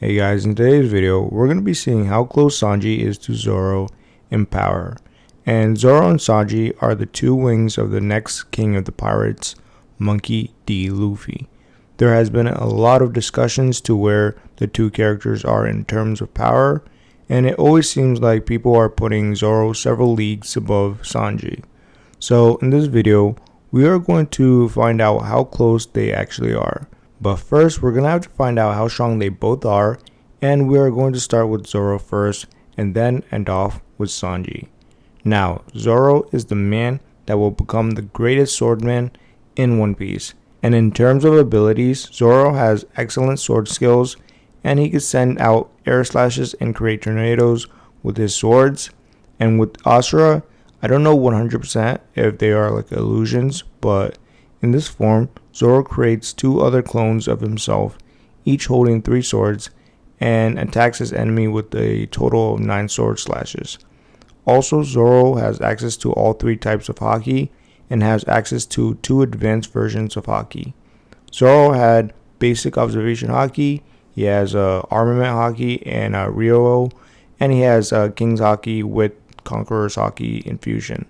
Hey guys, in today's video, we're going to be seeing how close Sanji is to Zoro in power. And Zoro and Sanji are the two wings of the next king of the pirates, Monkey D Luffy. There has been a lot of discussions to where the two characters are in terms of power, and it always seems like people are putting Zoro several leagues above Sanji. So in this video, we are going to find out how close they actually are. But first, we're going to have to find out how strong they both are, and we are going to start with Zoro first, and then end off with Sanji. Now, Zoro is the man that will become the greatest swordman in One Piece. And in terms of abilities, Zoro has excellent sword skills, and he can send out air slashes and create tornadoes with his swords. And with Asura, I don't know 100% if they are like illusions, but in this form, Zoro creates two other clones of himself, each holding 3 swords, and attacks his enemy with a total of 9 sword slashes. Also, Zoro has access to all 3 types of haki, and has access to 2 advanced versions of haki. Zoro had basic observation haki, he has armament haki and Ryō, and he has King's haki with Conqueror's haki infusion.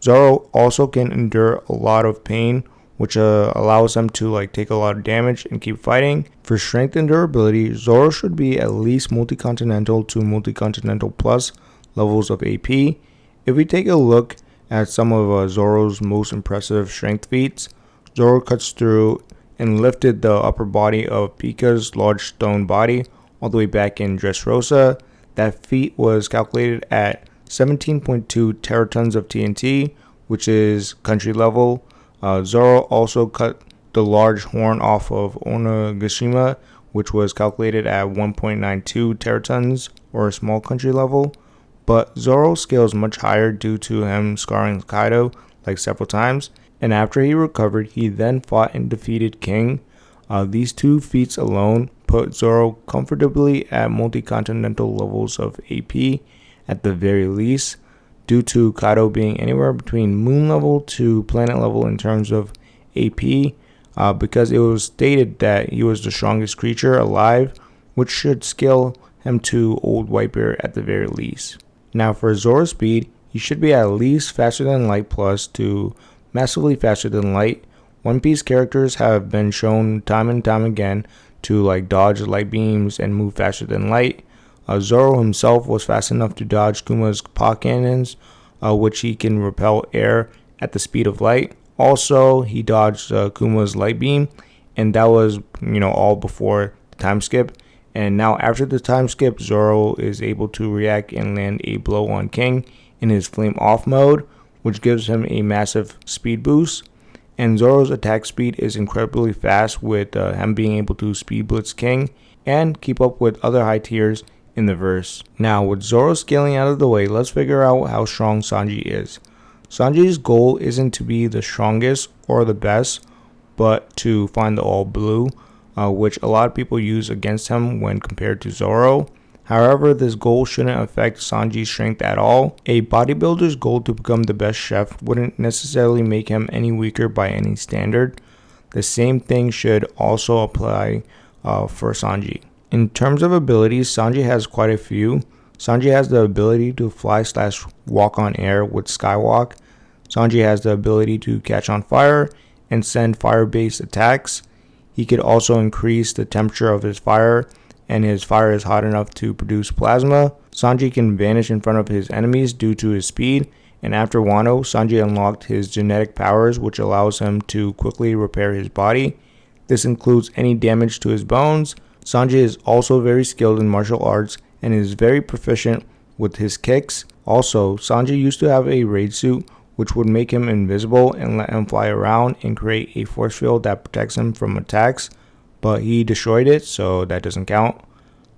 Zoro also can endure a lot of pain, which allows him to take a lot of damage and keep fighting. For strength and durability, Zoro should be at least multi-continental to multi-continental plus levels of AP. If we take a look at some of Zoro's most impressive strength feats, Zoro cuts through and lifted the upper body of Pika's large stone body all the way back in Dressrosa. That feat was calculated at 17.2 teratons of TNT, which is country level. Zoro also cut the large horn off of Onigashima, which was calculated at 1.92 teratons, or a small country level. But Zoro scales much higher due to him scarring Kaido several times, and after he recovered, he then fought and defeated King. These 2 feats alone put Zoro comfortably at multi-continental levels of AP at the very least, due to Kaido being anywhere between moon level to planet level in terms of AP, because it was stated that he was the strongest creature alive, which should scale him to Old Whitebeard at the very least. Now for Zoro's speed, he should be at least faster than light plus to massively faster than light. One Piece characters have been shown time and time again to dodge light beams and move faster than light. Zoro himself was fast enough to dodge Kuma's paw cannons, which he can repel air at the speed of light. Also, he dodged Kuma's light beam, and that was all before the time skip. And now after the time skip, Zoro is able to react and land a blow on King in his flame off mode, which gives him a massive speed boost. And Zoro's attack speed is incredibly fast, with him being able to speed blitz King and keep up with other high tiers in the verse. Now with Zoro scaling out of the way, let's figure out how strong Sanji is. Sanji's goal isn't to be the strongest or the best, but to find the all blue, which a lot of people use against him when compared to Zoro. However, this goal shouldn't affect Sanji's strength at all. A bodybuilder's goal to become the best chef wouldn't necessarily make him any weaker by any standard. The same thing should also apply for Sanji. In terms of abilities, Sanji has quite a few. Sanji has the ability to fly/walk on air with Skywalk. Sanji has the ability to catch on fire and send fire-based attacks. He could also increase the temperature of his fire, and his fire is hot enough to produce plasma. Sanji can vanish in front of his enemies due to his speed, and after Wano, Sanji unlocked his genetic powers, which allows him to quickly repair his body. This includes any damage to his bones. Sanji is also very skilled in martial arts and is very proficient with his kicks. Also, Sanji used to have a raid suit, which would make him invisible and let him fly around and create a force field that protects him from attacks, but he destroyed it, so that doesn't count.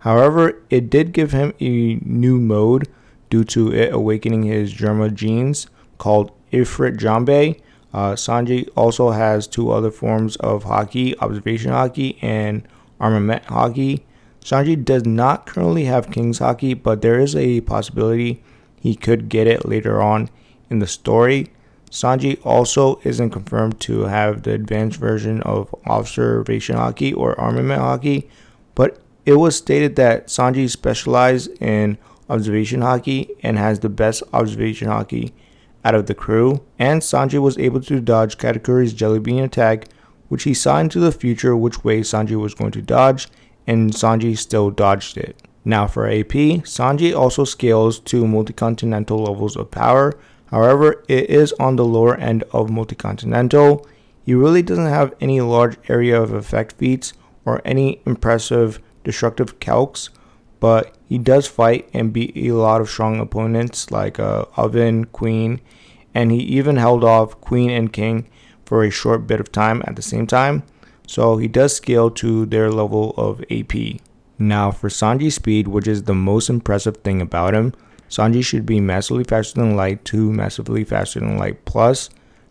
However, it did give him a new mode due to it awakening his Germa genes called Ifrit Jambe. Sanji also has 2 other forms of haki, observation haki and armament haki. Sanji does not currently have King's haki, but there is a possibility he could get it later on in the story. Sanji also isn't confirmed to have the advanced version of observation haki or armament haki, but It was stated that Sanji specialized in observation haki and has the best observation haki out of the crew, and Sanji was able to dodge Katakuri's jelly bean attack, which he saw into the future which way Sanji was going to dodge, and Sanji still dodged it. Now for AP, Sanji also scales to multi-continental levels of power. However, it is on the lower end of multi-continental. He really doesn't have any large area of effect feats or any impressive destructive calcs, but he does fight and beat a lot of strong opponents like Oven, Queen, and he even held off Queen and King for a short bit of time at the same time, so he does scale to their level of AP. Now for Sanji's speed, which is the most impressive thing about him, Sanji should be massively faster than light to massively faster than light plus.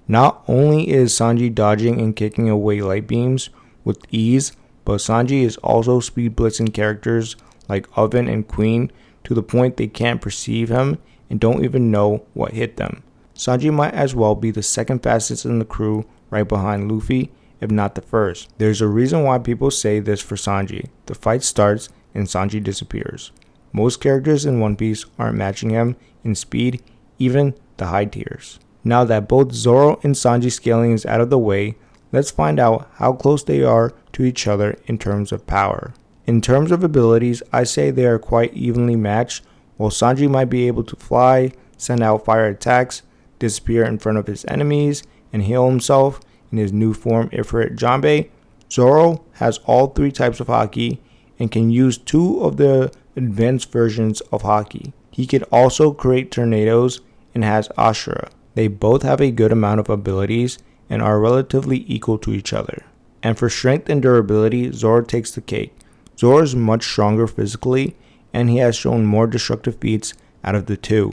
Not only is Sanji dodging and kicking away light beams with ease, but Sanji is also speed blitzing characters like Oven and Queen to the point they can't perceive him and don't even know what hit them. Sanji might as well be the second fastest in the crew, right behind Luffy, if not the first. There's a reason why people say this for Sanji. The fight starts and Sanji disappears. Most characters in One Piece aren't matching him in speed, even the high tiers. Now that both Zoro and Sanji scaling is out of the way, let's find out how close they are to each other in terms of power. In terms of abilities, I say they are quite evenly matched. While Sanji might be able to fly, send out fire attacks, disappear in front of his enemies, and heal himself in his new form Ifrit Janbei, Zoro has all three types of haki and can use two of the advanced versions of haki. He could also create tornadoes and has Ashura. They both have a good amount of abilities and are relatively equal to each other. And for strength and durability, Zoro takes the cake. Zoro is much stronger physically, and he has shown more destructive feats out of the two.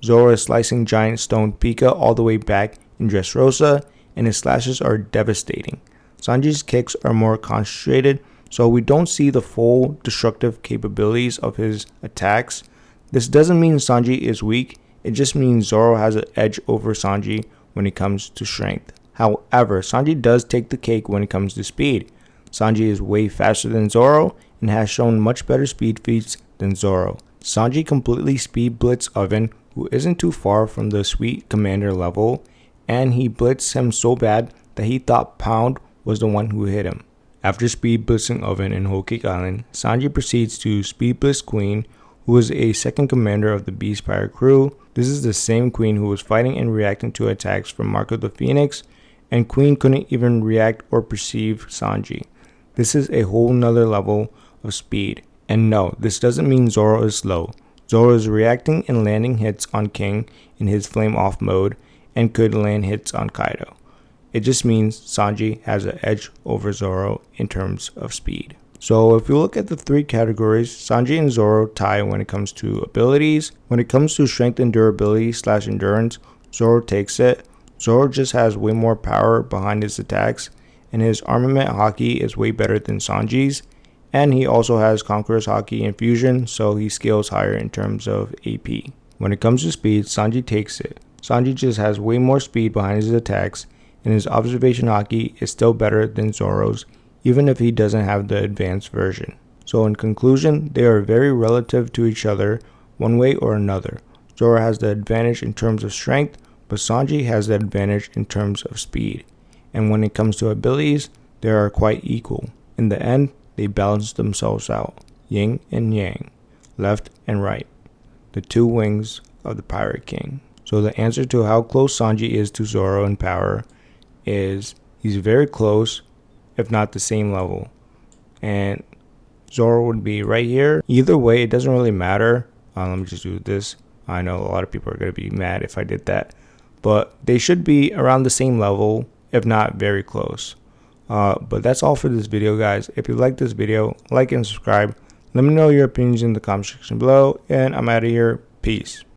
Zoro is slicing giant stone Pika all the way back in Dressrosa, and his slashes are devastating. Sanji's kicks are more concentrated, so we don't see the full destructive capabilities of his attacks. This doesn't mean Sanji is weak, it just means Zoro has an edge over Sanji when it comes to strength. However, Sanji does take the cake when it comes to speed. Sanji is way faster than Zoro and has shown much better speed feats than Zoro. Sanji completely speed blitzed Oven, who isn't too far from the sweet commander level, and he blitzed him so bad that he thought Pound was the one who hit him. After speed blitzing Oven in Whole Cake Island, Sanji proceeds to speed blitz Queen, who is a second commander of the Beast Pirate crew. This is the same Queen who was fighting and reacting to attacks from Marco the Phoenix, and Queen couldn't even react or perceive Sanji. This is a whole nother level of speed. And no, this doesn't mean Zoro is slow. Zoro is reacting and landing hits on King in his flame off mode and could land hits on Kaido. It just means Sanji has an edge over Zoro in terms of speed. So if you look at the three categories, Sanji and Zoro tie when it comes to abilities. When it comes to strength and durability / endurance, Zoro takes it. Zoro just has way more power behind his attacks, and his armament haki is way better than Sanji's. And he also has Conqueror's haki infusion, so he scales higher in terms of AP. When it comes to speed, Sanji takes it. Sanji just has way more speed behind his attacks, and his observation haki is still better than Zoro's, even if he doesn't have the advanced version. So in conclusion, they are very relative to each other, one way or another. Zoro has the advantage in terms of strength, but Sanji has the advantage in terms of speed. And when it comes to abilities, they are quite equal. In the end, they balance themselves out, yin and yang, left and right, the two wings of the Pirate King. So the answer to how close Sanji is to Zoro in power is he's very close, if not the same level. And Zoro would be right here. Either way, it doesn't really matter. Let me just do this. I know a lot of people are going to be mad if I did that. But they should be around the same level, if not very close. But that's all for this video, guys. If you like this video, like and subscribe. Let me know your opinions in the comment section below. And I'm out of here. Peace.